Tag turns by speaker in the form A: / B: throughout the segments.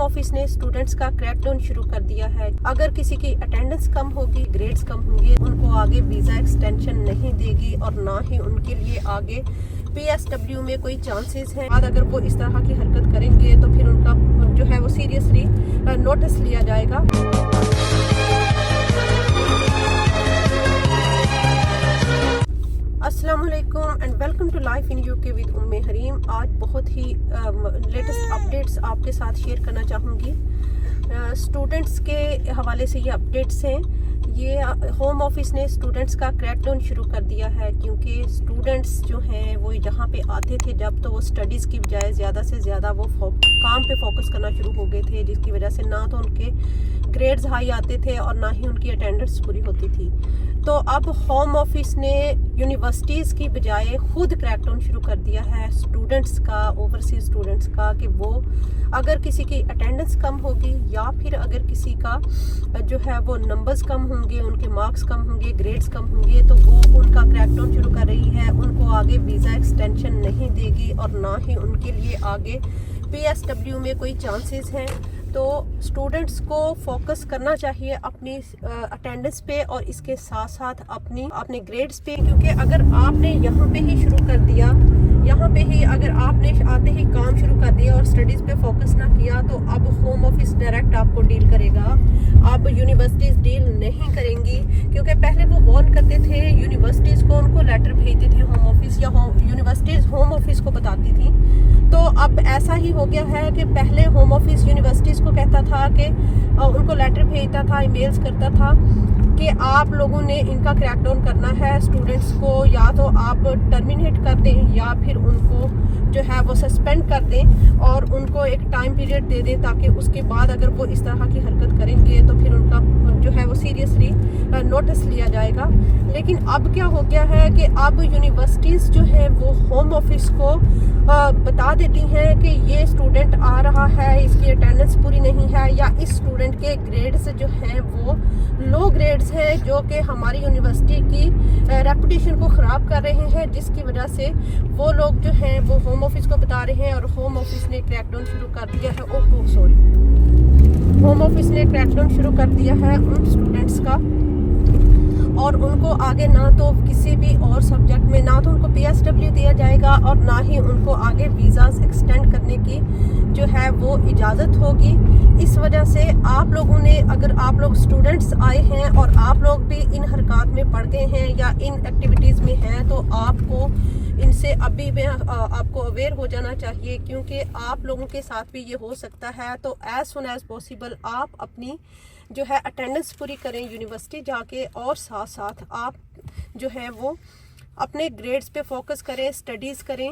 A: Office ने students का crackdown शुरू कर दिया है। अगर किसी की अटेंडेंस कम होगी, ग्रेड्स कम होंगे, उनको आगे वीज़ा एक्सटेंशन नहीं देगी और ना ही उनके लिए आगे PSW में कोई चांसेस हैं। अगर वो इस तरह की हरकत करेंगे तो फिर उनका जो है वो सीरियसली नोटिस लिया जाएगा। अस्सलामुअलैकुम and welcome to life in UK with Umme Hareem. आज बहुत ही लेटेस्ट अपडेट्स आपके साथ शेयर करना चाहूँगी। स्टूडेंट्स के हवाले से ये अपडेट्स हैं। ये होम ऑफिस ने स्टूडेंट्स का क्रैकडाउन शुरू कर दिया है, क्योंकि स्टूडेंट्स जो हैं वो यहाँ पे आते थे जब, तो वो स्टडीज़ की बजाय ज़्यादा से ज़्यादा वो काम पे फोकस करना शुरू हो गए थे, जिसकी वजह से ना तो उनके ग्रेड्स हाई आते थे और ना ही उनकी अटेंडेंस पूरी होती थी। तो अब होम ऑफिस ने यूनिवर्सिटीज़ की बजाय खुद क्रैकडाउन शुरू कर दिया है स्टूडेंट्स का, ओवरसीज स्टूडेंट्स का, कि वो अगर किसी की अटेंडेंस कम होगी या फिर अगर किसी का जो है वो नंबर्स कम होंगे, उनके मार्क्स कम होंगे, ग्रेड्स कम होंगे, तो वो उनका क्रैकडाउन शुरू कर रही है। उनको आगे वीज़ा एक्सटेंशन नहीं देगी और ना ही उनके लिए आगे PSW में कोई चांसेस हैं। तो स्टूडेंट्स को फोकस करना चाहिए अपनी अटेंडेंस पे और इसके साथ साथ अपने ग्रेड्स पे, क्योंकि अगर आपने यहाँ पे ही शुरू कर दिया, यहाँ पे ही अगर आपने आते ही काम शुरू कर दिया और स्टडीज़ पे फोकस ना किया, तो अब होम ऑफिस डायरेक्ट आपको डील करेगा। अब यूनिवर्सिटीज़ डील नहीं करेंगी, क्योंकि पहले वो वार्न करते थे यूनिवर्सिटीज़ को, उनको लेटर भेजते थे होम ऑफिस, या यूनिवर्सिटीज़ होम ऑफिस को बताती थी। तो अब ऐसा ही हो गया है कि पहले होम ऑफिस यूनिवर्सिटीज़ को कहता था कि उनको लेटर भेजता था, ईमेल्स करता था कि आप लोगों ने इनका क्रैकडाउन करना है, स्टूडेंट्स को या तो आप टर्मिनेट कर दें या फिर उनको जो है वो सस्पेंड कर दें और उनको एक टाइम पीरियड दे दें, ताकि उसके बाद अगर वो इस तरह की हरकत करेंगे तो फिर उनका जो है वो सीरियसली नोटिस लिया जाएगा। लेकिन अब क्या हो गया है कि अब यूनिवर्सिटीज़ जो है वो होम ऑफिस को बता देती हैं कि ये स्टूडेंट आ रहा है, इसकी अटेंडेंस पूरी नहीं है, या इस स्टूडेंट के ग्रेड्स जो हैं वो लो ग्रेड्स हैं, जो कि हमारी यूनिवर्सिटी की रेपुटेशन को ख़राब कर रहे हैं, जिसकी वजह से वो लोग जो हैं वो होम ऑफिस को बता रहे हैं। और होम ऑफिस ने क्रैकडाउन शुरू कर दिया है। होम ऑफिस ने क्रैकडाउन शुरू कर दिया है उन स्टूडेंट्स का, और उनको आगे ना तो किसी भी और सब्जेक्ट में ना तो उनको PSW दिया जाएगा और ना ही उनको आगे वीज़ास एक्सटेंड करने की जो है वो इजाज़त होगी। इस वजह से आप लोगों ने, अगर आप लोग स्टूडेंट्स आए हैं और आप लोग भी इन हरकत में पड़ गए हैं या इन एक्टिविटीज़ में हैं, तो आपको इनसे अभी भी आपको अवेयर हो जाना चाहिए, क्योंकि आप लोगों के साथ भी ये हो सकता है। तो एज़ सुन एज़ पॉसिबल आप अपनी जो है अटेंडेंस पूरी करें यूनिवर्सिटी जाके, और साथ साथ आप जो है वो अपने ग्रेड्स पे फोकस करें, स्टडीज़ करें।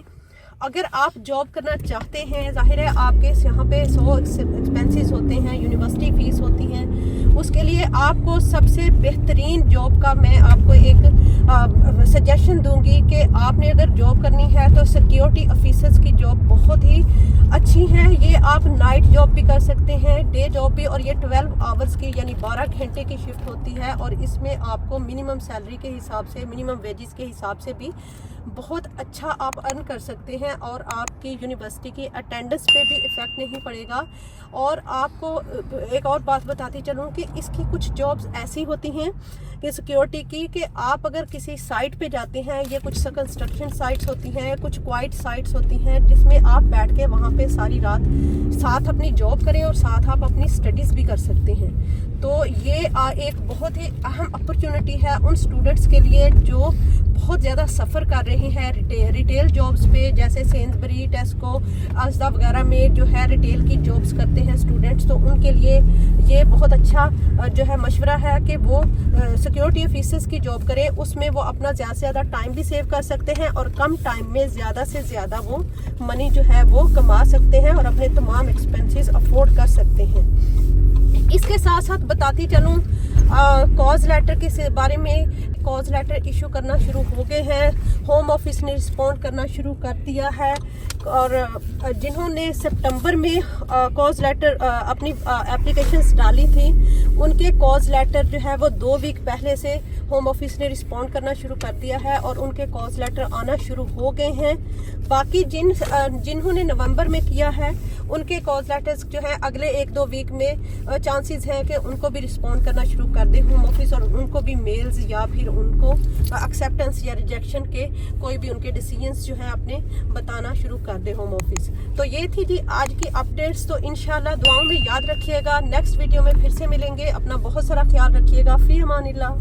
A: अगर आप जॉब करना चाहते हैं, जाहिर है आपके यहाँ पे 100 एक्सपेंसेस होते हैं, यूनिवर्सिटी फ़ीस होती हैं, उसके लिए आपको सबसे बेहतरीन जॉब का मैं आपको एक सजेशन दूंगी कि आपने अगर जॉब करनी है तो सिक्योरिटी ऑफिसर्स की जॉब बहुत ही अच्छी है। ये आप नाइट जॉब भी कर सकते हैं, डे जॉब भी, और ये 12 आवर्स की यानी 12 घंटे की शिफ्ट होती है, और इसमें आपको मिनिमम सैलरी के हिसाब से, मिनिमम वेजेस के हिसाब से भी बहुत अच्छा आप अर्न कर सकते हैं, और आपकी यूनिवर्सिटी की अटेंडेंस पे भी इफ़ेक्ट नहीं पड़ेगा। और आपको एक और बात बताती चलूँ कि इसकी कुछ जॉब्स ऐसी होती हैं कि सिक्योरिटी की, कि आप अगर किसी साइट पे जाते हैं, ये कुछ कंस्ट्रक्शन साइट्स होती हैं, कुछ क्वाइट साइट्स होती हैं, जिसमें आप बैठ के वहाँ पे सारी रात साथ अपनी जॉब करें और साथ आप अपनी स्टडीज़ भी कर सकते हैं। तो ये एक बहुत ही अहम अपॉर्चुनिटी है उन स्टूडेंट्स के लिए जो बहुत ज़्यादा सफ़र कर रहे हैं रिटेल जॉब्स पे, जैसे सेंसबरी, टेस्को, अज़दा वगैरह में जो है रिटेल की जॉब्स करते हैं स्टूडेंट्स। तो उनके लिए ये बहुत अच्छा जो है मशवरा है कि वो सिक्योरिटी ऑफिसर्स की जॉब करें। उसमें वो अपना ज़्यादा से ज़्यादा टाइम भी सेव कर सकते हैं और कम टाइम में ज़्यादा से ज़्यादा वो मनी जो है वो कमा सकते हैं और अपने तमाम एक्सपेंसेस अफोर्ड कर सकते हैं। इसके साथ साथ बताती चलूँ कॉज लेटर के बारे में। कॉज लेटर इशू करना शुरू हो गए हैं, होम ऑफिस ने रिस्पॉन्ड करना शुरू कर दिया है, और जिन्होंने सितंबर में कॉज लेटर अपनी एप्लीकेशंस डाली थी उनके कॉज लेटर जो है वो 2 वीक पहले से होम ऑफिस ने रिस्पॉन्ड करना शुरू कर दिया है और उनके कॉज लेटर आना शुरू हो गए हैं। बाकी जिन्होंने नवंबर में किया है उनके कॉज लेटर्स जो है अगले 1-2 वीक में चांसेस हैं कि उनको भी रिस्पॉन्ड करना शुरू कर दे होम ऑफिस और उनको भी मेल्स या फिर उनको एक्सेप्टेंस या रिजेक्शन के कोई भी उनके डिसीजंस जो है अपने बताना शुरू कर दे होम ऑफिस। तो ये थी जी आज की अपडेट्स। तो इंशाल्लाह दुआओं में याद रखिएगा। नेक्स्ट वीडियो में फिर से मिलेंगे। अपना बहुत सारा ख्याल रखिएगा। फी अमानिल्लाह।